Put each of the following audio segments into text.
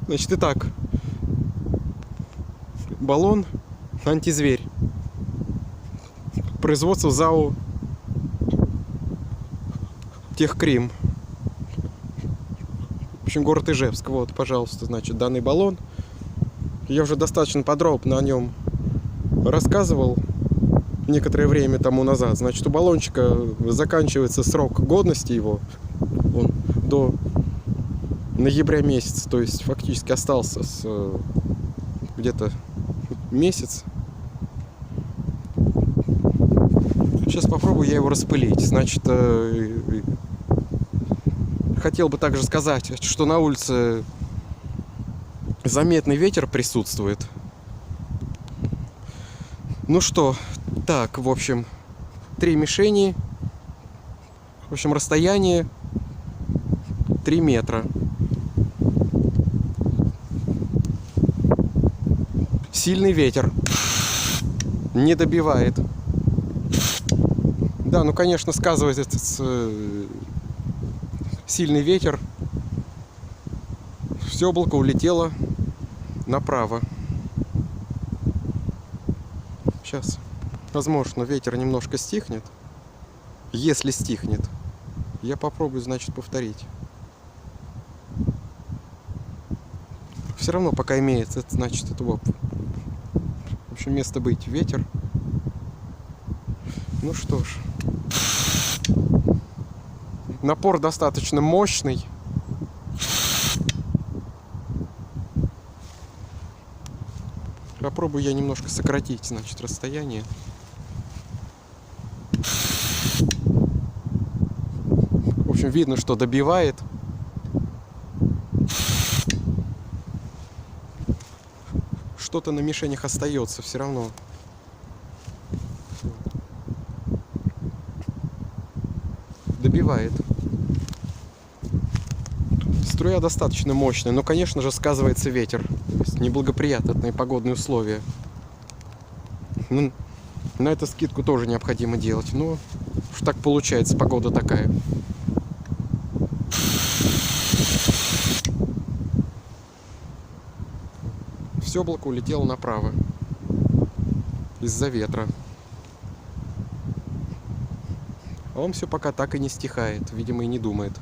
Значит, итак, баллон антизверь. Производство ЗАО Техкрим. В общем, город Ижевск. Вот, пожалуйста, значит, данный баллон. Я уже достаточно подробно о нем рассказывал некоторое время тому назад. Значит, у баллончика заканчивается срок годности его. Он до ноября месяца, то есть фактически остался где-то месяц. Сейчас попробую я его распылить. Значит, хотел бы также сказать, что на улице заметный ветер присутствует. Ну что, так, в общем, 3 мишени. В общем, расстояние 3 метра. Сильный ветер. Не добивает. Да, ну, конечно, сказывается этот сильный ветер. Все облако улетело направо. Сейчас, возможно, ветер немножко стихнет. Если стихнет, я попробую, значит, повторить. Все равно пока имеется, значит, это вот, в общем, место быть ветер. Ну что ж, напор достаточно мощный. Попробую я немножко сократить, значит, расстояние. В общем, видно, что добивает. Что-то на мишенях остается все равно. Добивает. Струя достаточно мощная, но, конечно же, сказывается ветер. То есть неблагоприятные погодные условия. Ну, на это скидку тоже необходимо делать. Но уж так получается, погода такая. Все облако улетело направо из-за ветра. А он все пока так и не стихает, видимо, и не думает.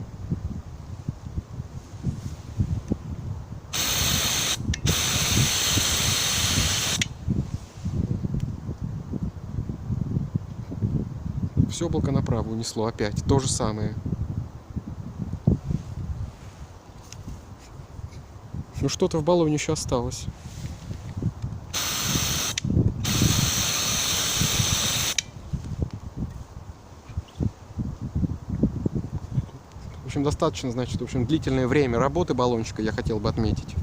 Все облако направо унесло опять. То же самое. Ну что-то в баллоне еще осталось. В общем, достаточно, значит, в общем, длительное время работы баллончика я хотел бы отметить.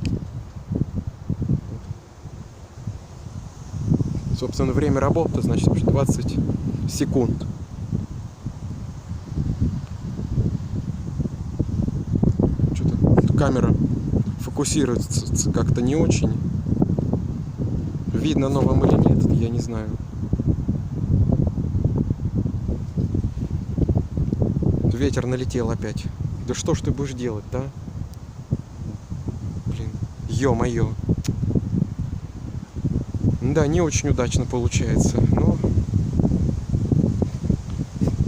Собственно, время работы, значит, 20 секунд. Что-то камера фокусируется как-то не очень. Видно оно вам или нет, я не знаю. Ветер налетел опять. Да что ж ты будешь делать, да? Блин, ё-моё. Да, не очень удачно получается, но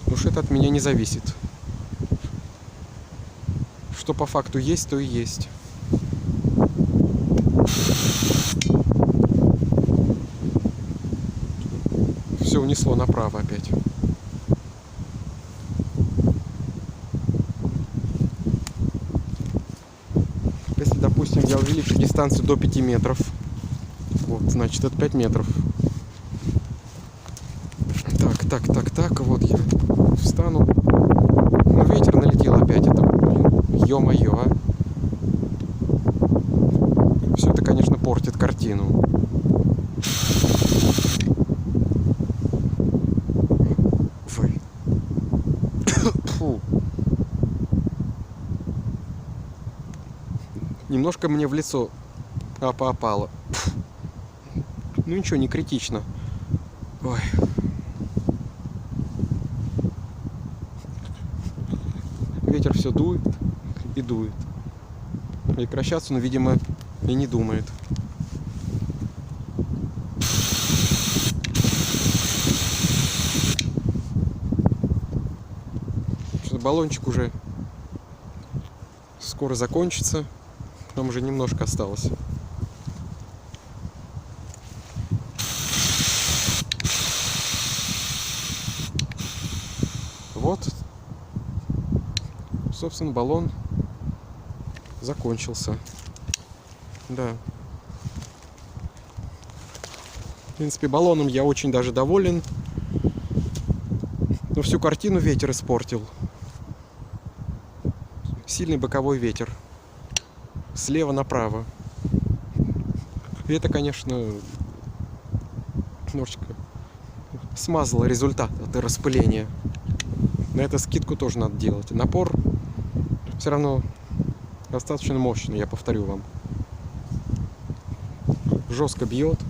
уж это от меня не зависит. Что по факту есть, то и есть. Все унесло направо опять. Если, допустим, я увеличу дистанцию до 5 метров, вот, значит, это 5 метров. Так, вот я встану. Ну, ветер налетел опять, это, блин, ё-моё, а. Все это, конечно, портит картину. Фу. Немножко мне в лицо попало. Ну ничего, не критично. Ой. Ветер все дует и дует. Прекращаться, но, видимо, и не думает. Баллончик уже скоро закончится, там уже немножко осталось. Вот, собственно, баллон закончился. Да. В принципе, баллоном я очень даже доволен. Но всю картину ветер испортил. Сильный боковой ветер. Слева направо. И это, конечно, немножечко смазало результат от распыления. На это скидку тоже надо делать. Напор все равно достаточно мощный, я повторю вам. Жестко бьет.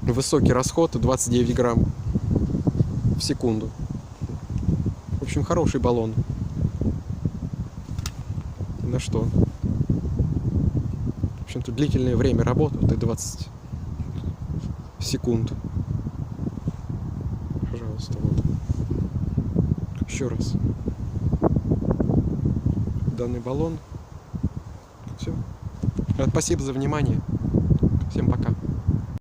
Высокий расход 29 грамм в секунду. В общем, хороший баллон. На что? В общем-то, длительное время работы, это 20 секунд. Пожалуйста, вот. Еще раз. Данный баллон. Все. Спасибо за внимание. Всем пока.